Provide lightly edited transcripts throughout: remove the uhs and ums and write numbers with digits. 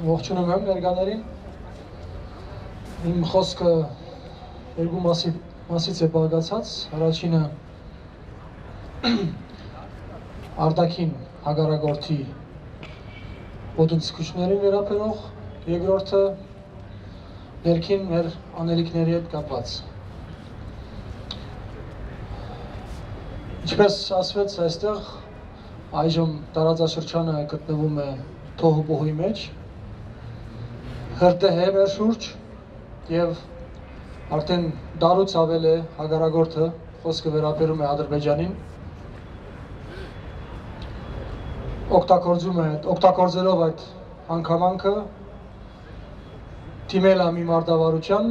Ողջունում եմ ներկաներին։ Իմ խոսքը երկու մասից է բաղկացած։ Առաջինը արտաքին հակառակորդի ոտնձգություններին վերաբերող, երկրորդը ներքին մեր անելիքների հետ կապված։ Ինչպես ասվեց այստեղ, այժմ տարածաշրջանը գտնվում է թոհուբոհի մեջ, հրդեհ է մեր շուրջ և արդեն դարուց ավել է հակառակորդը, խոսքը վերաբերում է Ադրբեջանին, օգտագործելով այդ հանգամանքը դիմել է մի մարտավարության,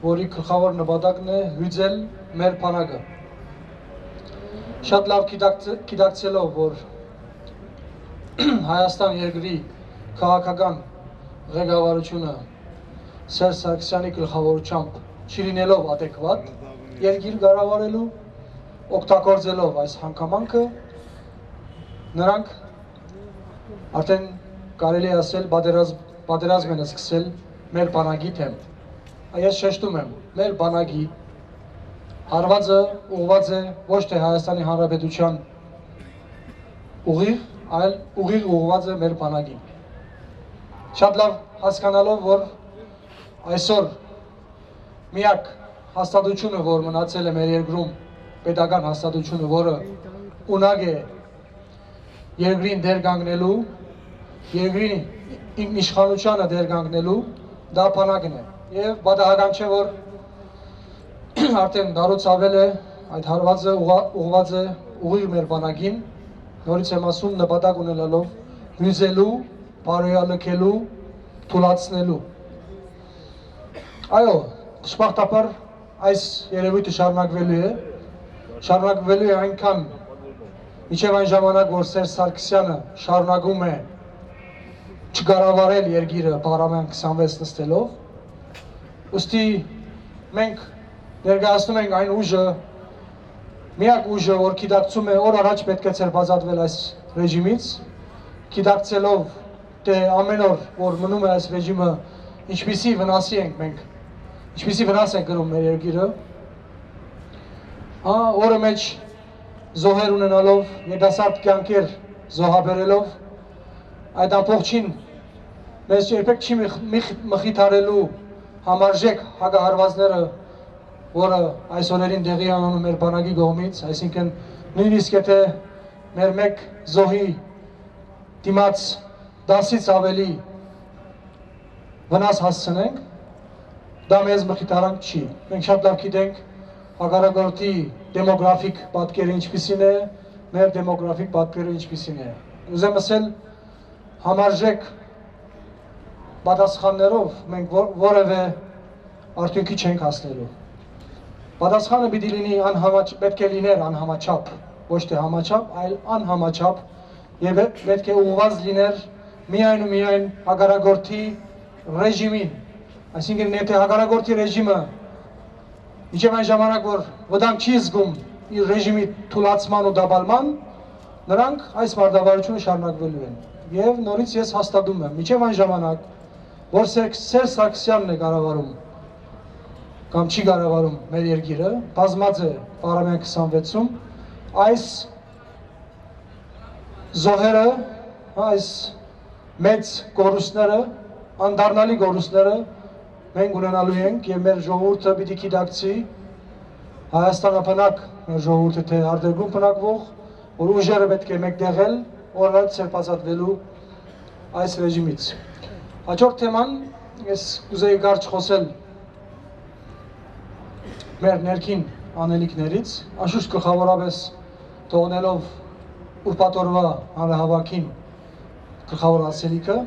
որի գլխավոր նպատակն է հյուծել մեր բանակը։ Շատ լավ գիտակցելով, որ Հայաստան երկրի քաղաքական ղեկավարությունը Սերժ Սարգսյանի գլխավորությամբ չլինելով adekvat երկիր կառավարելու, օգտագործելով այս հանգամանքը, նրանք արդեն կարելի է ասել պատերազմ են սկսել մեր բանակի դեմ։ Ես շեշտում եմ, մեր բանակի հարվածը ուղղված է ոչ թե Հայաստանի Հանրապետության ուղիղ, այլ ուղիղ ուղղված է մեր բանակին։ Շատ լավ հասկանալով, որ այսօր միակ հաստատությունը, որ մնացել է մեր երկրում, պետական հաստատությունը, որը ունակ է երկրին դեր կանգնելու, երկրի ինքնիշխանությանը դեր կանգնելու, դա բանակն է։ Եվ պատահական չէ, որ արդեն դարուց ավել է այդ հարվածը ուղղված է ուղիղ մեր բանակին, նորից եմ ասում, նպատակ ունենալով հյուծելու, բարոյալքելու, թուլացնելու։ Այո, դժբախտաբար այս երևույթը շարունակվելու է այնքան, մինչև այն ժամանակ, որ Սերժ Սարգսյանը շարունակում է չկառավարել երկիրը պարլամենտ 26 նստելով, ուստի մենք ներկայացնում ենք այն ուժը, միակ ուժը, որ գիտակցում է, օր առաջ պետք է ցերբազատվել այս ռեժիմից, գիտակցելով, թե ամեն օր, որ մնում է այս ռեժիմը, ինչպիսի վնասի ենք մենք, ինչպիսի վնաս ենք կրում մեր երկիրը, օրը մեջ զոհեր ունենալով, երիտասարդ կյանքեր զոհաբերելով, այդ ամբողջին մեզ երբեք չի մխիթարելու համարժեք հակահարվածները, որը այս օրերին տեղի ունենում մեր բանակի կողմից, այսինքն նույնիսկ եթե մեր մեկ զոհի դիմաց 10-ից ավելի վնաս հասցնենք, դա մեզ մխիթարանք չի։ Մենք շատ լավ գիտենք հակառակորդի դեմոգրաֆիկ պատկերը ինչպիսին է, մեր դեմոգրաֆիկ պատկերը ինչպիսին է։ Ուզեմ ասել, համարժեք պատասխաններով մենք որևէ արդյունքի չենք հասնելու։ Պատասխանը պիտի լինի պետք է լիներ անհամաչափ, ոչ թե համաչափ, այլ անհամաչափ եւ պետք է ուղղված լիներ միայն ու միայն հակառակորդի ռեժիմին։ Այսինքն եթե հակառակորդի ռեժիմը մինչև այն ժամանակ, որ վտանգ չի զգում իր ռեժիմի թուլացման ու դաբալման, նրանք այս մարտավարությունը շարունակվելու են։ Եվ նորից ես հաստատում եմ, մինչև այն ժամանակ, որ Սերժ Սարգսյանն է կառավարում կամ չի կառավարում մեր երկիրը, բազմած է պարլամենտ 26-ում, այս զոհերը, այս մեծ կորուստները, անդառնալի կորուստները մենք ունենալու ենք եւ մեր ժողովուրդը պիտի գիտակցի, Հայաստանը բնակ մեր ժողովուրդը թե արտերկրում բնակվող, որ ուժերը պետք է մեկտեղել, օրինակ ցերբազատվելու այս ռեժիմից։ Հաջորդ թեման, ես կուզեի կարճ խոսել մեր ներքին անելիքներից, անշուշտ գլխավորապես թողնելով ուրբաթ-օրվա հանրահավաքին գլխավոր ասելիքը,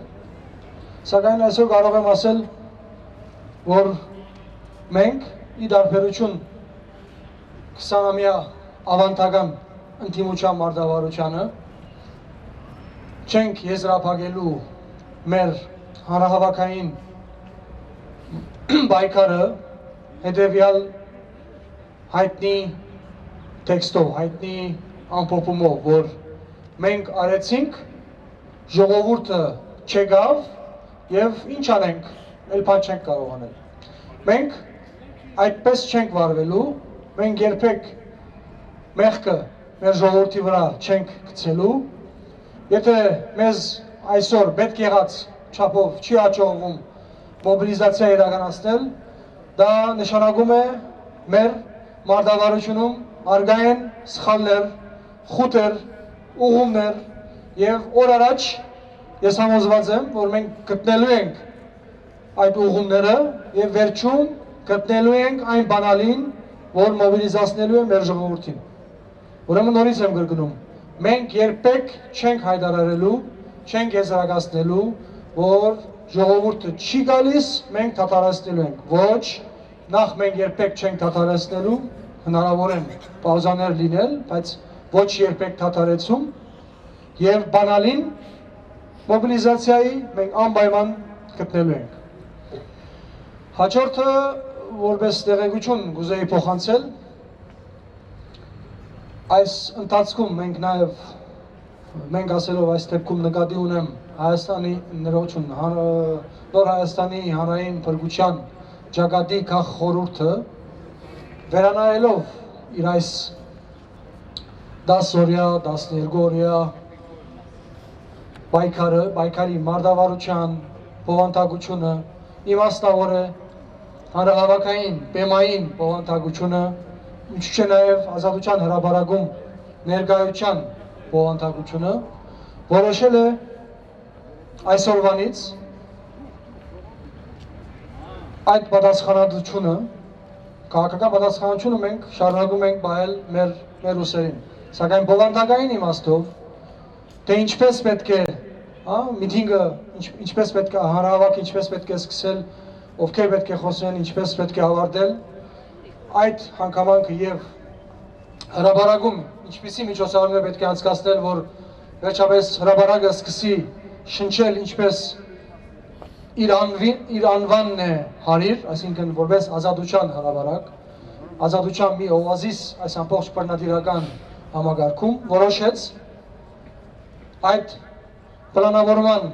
սակայն այսօր կարող եմ ասել, որ մենք ի տարբերություն 20-ամյա ավանդական ընդդիմության մարտավարությանը չենք եզրափակելու մեր հանրահավաքային պայքարը հետևյալ հայտնի տեքստով, հայտնի ամփոփումով, որ մենք արեցինք, ժողովուրդը չեկավ, եւ ինչ անենք, էլ բան չենք կարող անել։ Մենք այդպես չենք վարվելու, մենք երբեք մեղքը մեր ժողովրդի վրա չենք գցելու, եթե մեզ այսօր պետք եղած չափով չի հաջողվում մոբիլիզացիա իրականացնել, դա նշանակում է մեր մարտավարությունում արգա են սխալներ, խութեր, ուղումներ եւ օր առաջ ես համոզված եմ, որ մենք գտնելու ենք այդ ուղումները եւ վերջում գտնելու ենք այն բանալին, որ մոբիլիզացնելու է մեր ժողովրդին։ Ուրեմն նորից եմ գրգնում, մենք երբեք չենք հայտարարելու, չենք եզրակացնելու, որ ժողովուրդը չի գալիս, մենք դադարեցնելու ենք։ Ոչ, նախ մենք երբեք չենք դադարեցնելու, հնարավոր են պաուզաներ լինել, բայց ոչ երբեք դադարեցում եւ բանալին մոբիլիզացիայի մենք անպայման գտնելու ենք։ Հաջորդը որպես տեղեկություն կուզեի փոխանցել, այս ընթացքում մենք ասելով այս դեպքում նկատի ունեմ Հայաստանի ներողություն, Նոր Հայաստանի հանրային փրկության ճակատի քաղխորհուրդը վերանայելով իր այս 10 օրյա, 12 օրյա պայքարի մարտավարության բովանդակությունը իմաստավոր է, հանրահավաքային, բեմային բովանդակությունը, ինչու՞ չէ նաև ազատության հրապարակում ներկայության բովանդակությունը, որոշել է այսօրվանից այդ պատասխանատվությունը, քաղաքական պատասխանատվությունը մենք շարունակում ենք պահել մեր ուսերին, սակայն բովանդակային իմաստով, թե ինչպես պետք է միտինգը, ինչպես պետք է հանրահավաքը, ինչպես պետք է սկսել, ովքեր պետք է խոսեն, ինչպես պետք է ավարտել, այդ հանգամանքը եւ հրապարակում ինչպիսի միջոցառումներ պետք է անցկացնել, որ վերջապես հրապարակը սկսի շնչել ինչպես իր անվանն է հարիր, այսինքն որպես ազատության հրապարակ, ազատության մի օազիս այս ամբողջ բռնատիրական համագարկում որոշեց այդ պլանավորման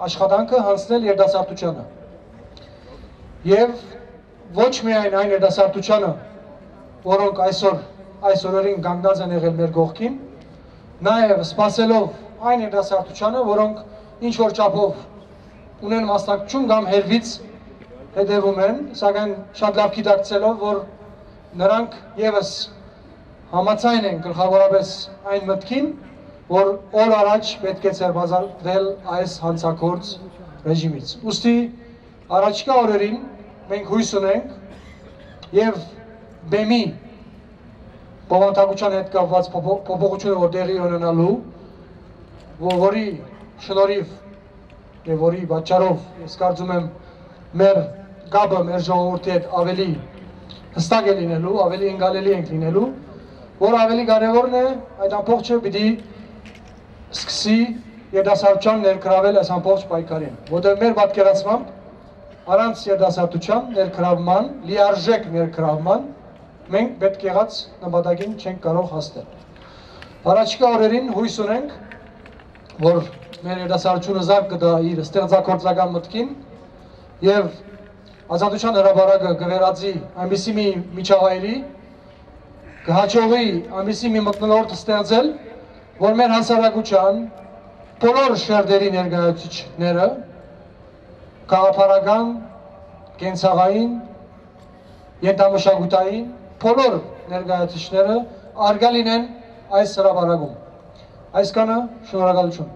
աշխատանքը հանձնել երիտասարդությանը եւ ոչ միայն այն երիտասարդությանը, որոնք այս օրերին կանգնած են եղել մեր կողքին, նաեւ սպասելով այն երիտասարդությանը, որոնք ինչ որ չափով ունեն մասնակցություն կամ հերվից հետևում են, սակայն շատ լավ գիտակցելով, որ նրանք եւս համաձայն են գլխավորապես այն մտքին, որ օր առաջ պետք է ձերբազատվել այս հանցագործ ռեժիմից։ Ուստի առաջիկա օրերին մենք հույս ունենք եւ բեմի բովանդակության հետ կապված փոփոխությունը, որ տեղի ունենալու, որի շնորհիվ եւ որի պատճառով ես կարծում եմ մեր գաբը մեր ժողովրդի հետ ավելի հստակ է լինելու, ավելի ընկալելի ենք լինելու, որ ավելի կարևորն է այդ ամբողջը պիտի սկսի երիտասարդության ներգրավել այս ամբողջ պայքարին, որտեղ մեր պատկերացմամբ առանց երիտասարդության ներգրավման, լիարժեք ներգրավման մենք պետք եղած նպատակին չենք կարող հասնել։ Առաջիկա օրերին հույս ունենք, որ մեր երիտասարդությունը զարկ կտա իր ստեղծագործական մտքին եւ ազատության հրապարակը կվերածի այնպիսի մի միջավայրի, կհաջողի այնպիսի մի մթնոլորտ ստեղծել, որ մեր հասարակության բոլոր շերտերի ներկայացուցիչները քաղաքական, կենցաղային, ենթամշակութային բոլոր ներկայացուցիչները արգա լինեն այս հրապարակում։ Այսքանը շնորհակալություն։